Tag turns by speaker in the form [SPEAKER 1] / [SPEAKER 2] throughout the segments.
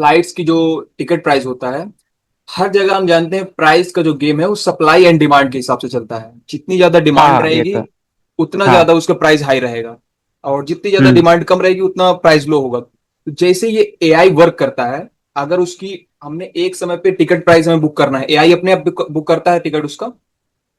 [SPEAKER 1] Flights की जो ticket price होता है, हर जगह हम जानते हैं प्राइस का जो गेम है वो सप्लाई एंड डिमांड के हिसाब से चलता है। जितनी ज्यादा
[SPEAKER 2] हाँ
[SPEAKER 1] डिमांड
[SPEAKER 2] हाँ, ये
[SPEAKER 1] रहेगी
[SPEAKER 2] तो।
[SPEAKER 1] उतना
[SPEAKER 2] हाँ।
[SPEAKER 1] ज्यादा उसका प्राइस हाई रहेगा, और जितनी ज्यादा
[SPEAKER 2] हम्म।
[SPEAKER 1] डिमांड कम रहेगी उतना प्राइस लो होगा। तो जैसे ये एआई वर्क करता है, अगर उसकी हमने एक समय पे टिकट प्राइस हमें बुक करना है, एआई अपने आप बुक करता है टिकट उसका।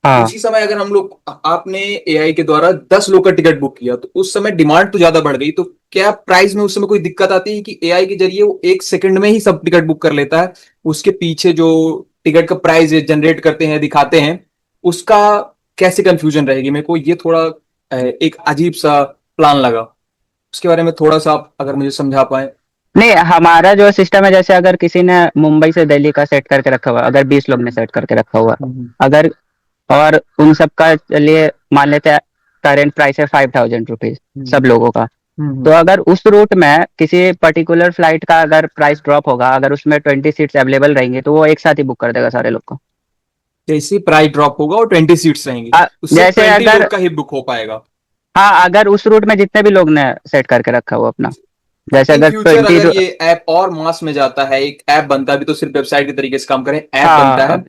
[SPEAKER 2] हाँ।
[SPEAKER 1] उसी समय अगर हम लोग आपने एआई के द्वारा 10 लोग का टिकट बुक किया, तो उस समय डिमांड तो ज्यादा बढ़ गई, तो क्या प्राइस में उस समय कोई दिक्कत आती है कि एआई के जरिए वो 1 सेकंड में ही सब टिकट बुक कर लेता है? उसके पीछे जो टिकट का प्राइस जनरेट करते हैं, दिखाते हैं, उसका कैसे कंफ्यूजन रहेगी? मेरे को ये थोड़ा एक अजीब सा प्लान लगा। उसके बारे में थोड़ा सा आप अगर मुझे समझा पाए।
[SPEAKER 2] नहीं, हमारा जो सिस्टम है, जैसे अगर किसी ने मुंबई से दिल्ली का सेट करके रखा हुआ, अगर 20 लोग ने
[SPEAKER 1] हम्म,
[SPEAKER 2] सेट करके रखा हुआ,
[SPEAKER 1] हम्म,
[SPEAKER 2] अगर, और उन सब का चलिए मान लेते हैं करेंट प्राइस है 5000 रुपीज
[SPEAKER 1] हम्म,
[SPEAKER 2] सब लोगों का। तो
[SPEAKER 1] हम्म।
[SPEAKER 2] अगर उस रूट में किसी पर्टिकुलर फ्लाइट का अगर प्राइस ड्रॉप होगा, अगर उसमें 20 सीट्स अवेलेबल रहेंगी, तो वो एक साथ ही बुक कर देगा सारे लोग को।
[SPEAKER 1] जैसे प्राइस ड्रॉप होगा और 20 सीट्स रहेंगी, तो सिर्फ
[SPEAKER 2] जैसे
[SPEAKER 1] 20 लोग
[SPEAKER 2] अगर,
[SPEAKER 1] का ही बुक हो पाएगा।
[SPEAKER 2] हाँ, अगर उस रूट में जितने भी लोग ने सेट करके रखा हुआ अपना, जैसे
[SPEAKER 1] इन
[SPEAKER 2] अगर
[SPEAKER 1] फ्यूचर
[SPEAKER 2] 20।
[SPEAKER 1] अगर ये ऐप और मास में जाता है, एक ऐप बनता है, अभी तो सिर्फ वेबसाइट के तरीके से काम करें, ऐप बनता है,
[SPEAKER 2] हाँ।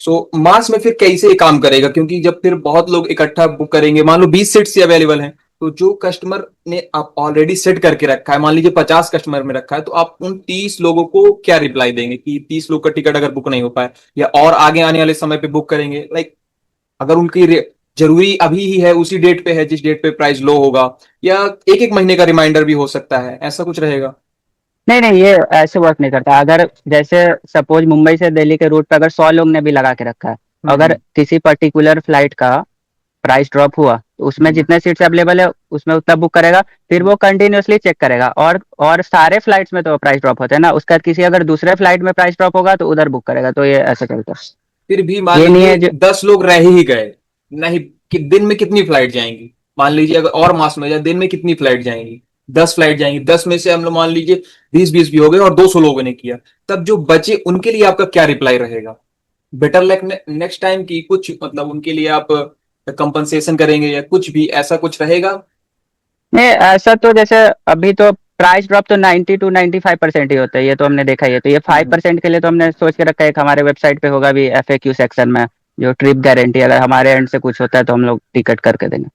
[SPEAKER 1] सो मास में फिर कैसे ये काम करेगा? क्योंकि जब फिर बहुत लोग इकट्ठा बुक करेंगे, मान लो 20 सीट्स ही अवेलेबल हैं, तो जो कस्टमर ने आप ऑलरेडी सेट करके रखा है, मान लीजिए 50 कस्टमर में रखा है, तो आप उन 30 लोगों को क्या रिप्लाई देंगे कि 30 लोग का टिकट अगर बुक नहीं हो पाए, या और आगे आने वाले समय पे बुक करेंगे? लाइक अगर उनकी जरूरी अभी ही है, उसी डेट पे है जिस डेट पे प्राइस लो होगा, या एक एक महीने का रिमाइंडर भी हो सकता है, ऐसा कुछ रहेगा?
[SPEAKER 2] नहीं नहीं, ये ऐसे वर्क नहीं करता। अगर जैसे सपोज मुंबई से दिल्ली के रूट पे अगर 100 लोग ने भी लगा के रखा है, अगर
[SPEAKER 1] हम्म,
[SPEAKER 2] किसी पर्टिकुलर फ्लाइट का प्राइस ड्रॉप हुआ, तो उसमें
[SPEAKER 1] हम्म,
[SPEAKER 2] जितने सीट्स अवेलेबल है उसमें उतना बुक करेगा। फिर वो कंटिन्यूअसली चेक करेगा, और सारे फ्लाइट्स में तो प्राइस ड्रॉप होते हैं ना, उसका किसी अगर दूसरे फ्लाइट में प्राइस ड्रॉप होगा तो उधर बुक करेगा। तो ये ऐसे चलता है।
[SPEAKER 1] फिर भी मान
[SPEAKER 2] ये नहीं
[SPEAKER 1] लीजिए
[SPEAKER 2] है जो।
[SPEAKER 1] 10 लोग रह ही गए, नहीं कि दिन में कितनी फ्लाइट जाएंगी? मान लीजिए अगर और मास में जाए, दिन में कितनी फ्लाइट जाएंगी? 10 फ्लाइट जाएंगी, 10 में से हम लोग मान लीजिए 20-20 भी हो गए और 200 लोगों ने किया, तब जो बचे उनके लिए आपका क्या रिप्लाई रहेगा? बेटर लक नेक्स्ट टाइम की कुछ, मतलब उनके लिए आप कंपनसेशन करेंगे या कुछ भी ऐसा कुछ रहेगा?
[SPEAKER 2] नहीं, ऐसा तो जैसे अभी तो प्राइस ड्रॉप तो 90 to 95% ही होता है, ये तो हमने देखा ही है। तो ये फाइव
[SPEAKER 1] हम्म,
[SPEAKER 2] परसेंट के लिए तो हमने सोच के रखा है, एक हमारे वेबसाइट पे होगा भी FAQ सेक्शन में, जो ट्रिप गारंटी, अगर हमारे एंड से कुछ होता है तो हम लोग टिकट करके देंगे।